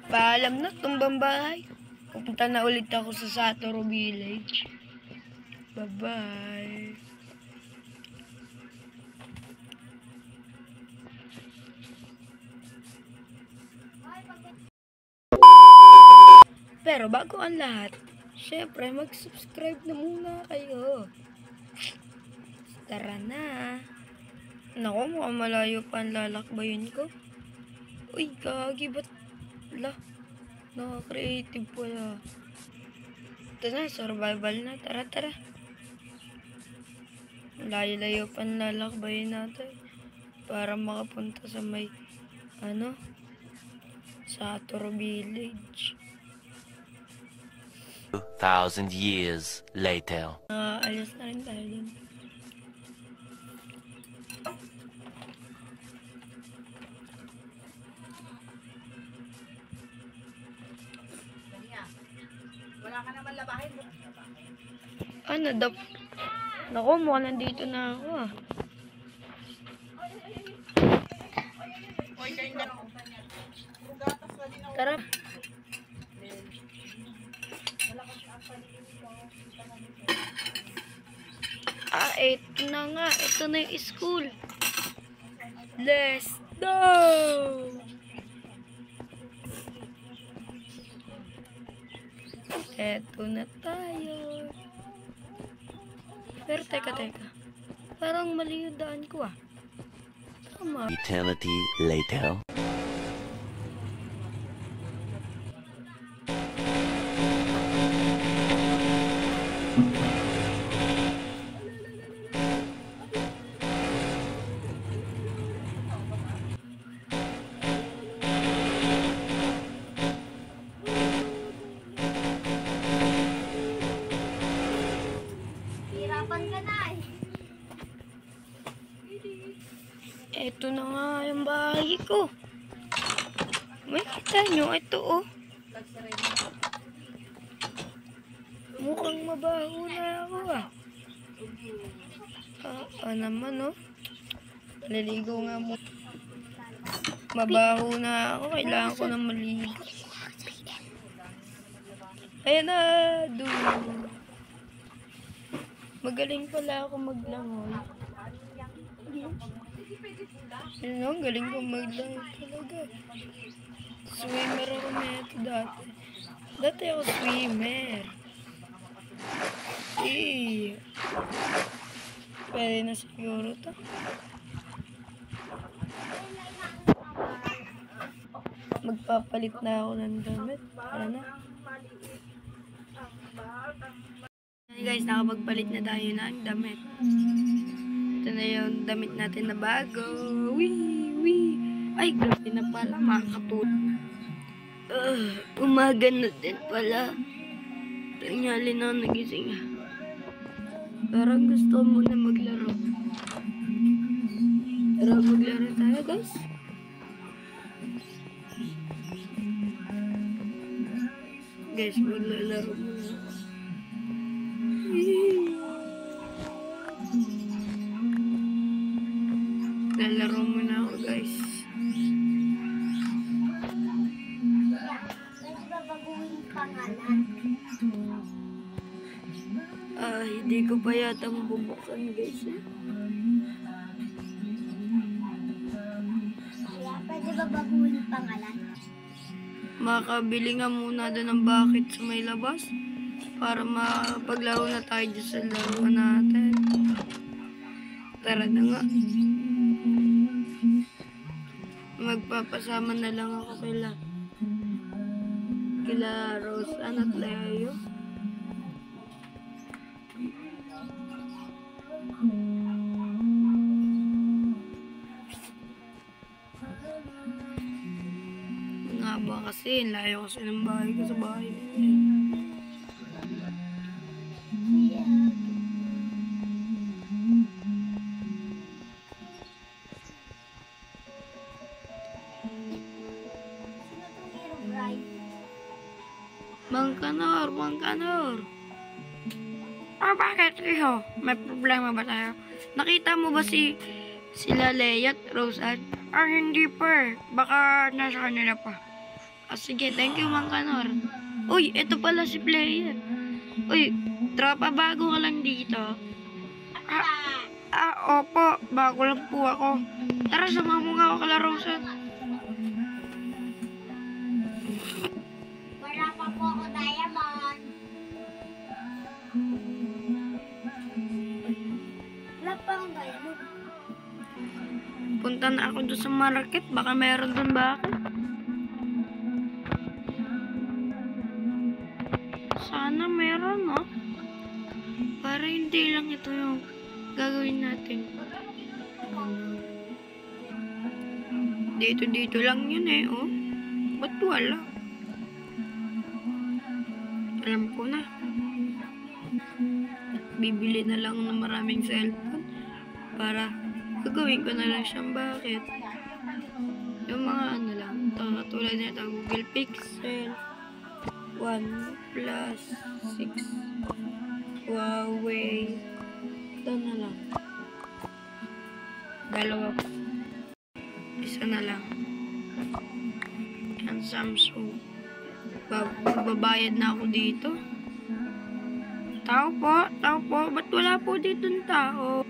Paalam na, tumbang bahay. Pupunta na ulit ako sa Satoru Village. Bye-bye. Pero bago ang lahat, syempre mag-subscribe na muna kayo. Tara na. Naku, mukhang malayo pa ang lalakbayin ko. Uy, gagi, ba't? Naka-creative pala. Ito na, survival na. Tara, tara. Layo-layo pa ang lalakbayin natin. Para makapunta sa may, Satoru Village. 2,000 years later. Alis na rin tayo dun. Wala ka naman labahin mo. Naku, mukhang nandito na ako ah. Tara. Ito na nga. Ito na yung school. Let's go! Eto na tayo. Pero teka. Parang mali yung daan ko ah. Tama. Eternity later. Eto na nga yung bahay ko. May kita nyo, ito oh. Mukhang mabaho na ako ah. Naman oh. Naliligo nga mo. Mabaho na ako, kailangan ko na maligo. Ayan na, magaling pala ako maglangoy. Ang galing ko maglangoy talaga. Swimmer ako neto dati. Dati ako swimmer. Pwede na siguro to. Magpapalit na ako ng damit. Ano? Hey guys, nakapagpalit na tayo ng damit. Ito na yung damit natin na bago. Wee! Ay, grabe na pala, makakatulog. Umaga na din pala. Tanghali na ako nagising. Parang gusto mo na maglaro. Tara, maglaro tayo guys. Guys, maglalaro muna. Lalaro muna ako guys. Hindi ko pa yata mabubuksan guys. Pwede ba baguhin yung pangalan? Makabili nga muna doon ng bucket sa may labas para mapaglaro na tayo dyan sa laro natin. Tara na nga. Magpapasama na lang ako kila Rose at Leo. Nga ba kasi, layo kasi ng bahay ko sa bahay nila. Bang Kanor. Bakit iho? May problema ba tayo? Nakita mo ba sila Leia at Rose Ann? Hindi pa. Baka nasa kanila pa. Sige, thank you, Mang Kanor. Uy, ito pala si player. Uy, tropa, bago ka lang dito. Opo, bago lang po ako. Tara, sama mo nga ako kala Rosa. Wala pa po ako diamond. Wala pa akong diamond. Punta na ako doon sa market. Baka meron doon bakit? Sana meron, no? Para hindi lang ito yung gagawin natin. Dito lang yun eh, oh. Ba't wala? Alam ko na. Bibili na lang ng maraming cellphone para gagawin ko na lang siyang bakit. Yung mga ano lang, tulad nito, Google Pixel, OnePlus 6, Huawei, ito na lang. Dalawa pa. Isa na lang. Yan, Samsung. Magbabayad na ako dito. Tao po. Ba't wala po dito ng tao?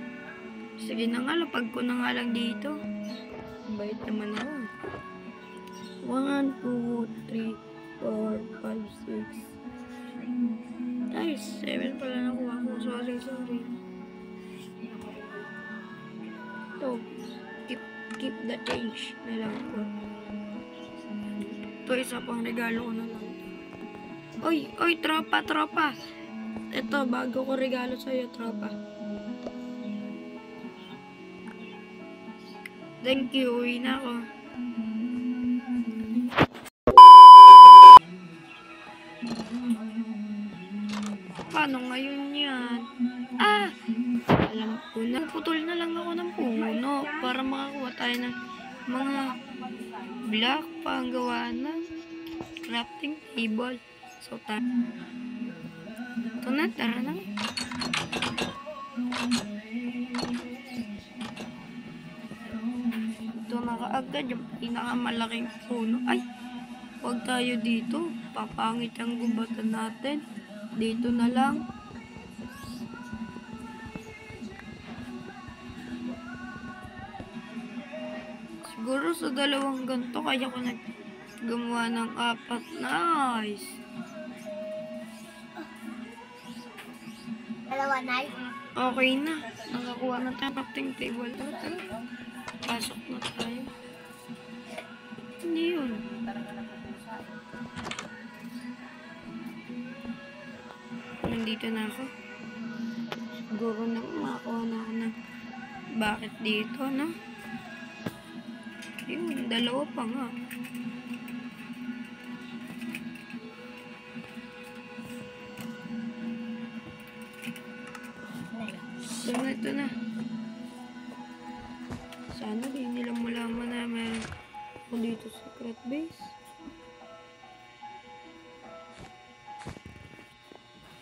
Sige na nga, lapag ko na nga lang dito. Bayad naman ako. 1, 2, 3, 4, 5, 6. Ay, 7 pala nakuha ko. Sorry. Ito. Keep the change na lang ko. Ito, isa pang regalo ko na lang. Oy, tropa. Ito, bago ko regalo sa'yo, tropa. Thank you, uwi na ako. Paano ngayon yan? Alam ko na. Putol na lang ako ng puno para makakuha tayo ng mga block pang gawa ng crafting table. So, ito na, tara na. Ito na kaagad yung pinakamalaking puno. Ay, huwag tayo dito. Papangit ang gubatan natin. Dito na lang. Siguro sa dalawang ganito kaya ko gumawa ng 4. Nice. Dalawa na. Okay na. Nakakuha na tayo crafting table. Tara. Pasok na tayo. Hindi yun. Nandito na ako. Siguro na makakuha na ako ng bakit dito, no? Yun, dalawa pa nga. Ito na. Sana di nila malaman na meron ako dito sa secret base.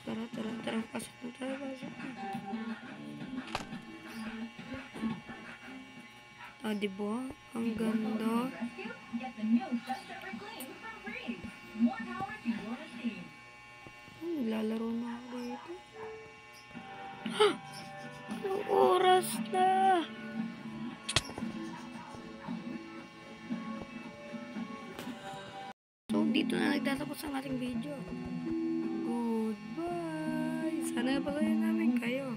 Tara. Pasok na tayo. Diba? Ang ganda. Lalaro na ako dito. Anong oras na? So, dito na nagtatapos ang ating video. Goodbye! Sana napasaya namin kayo.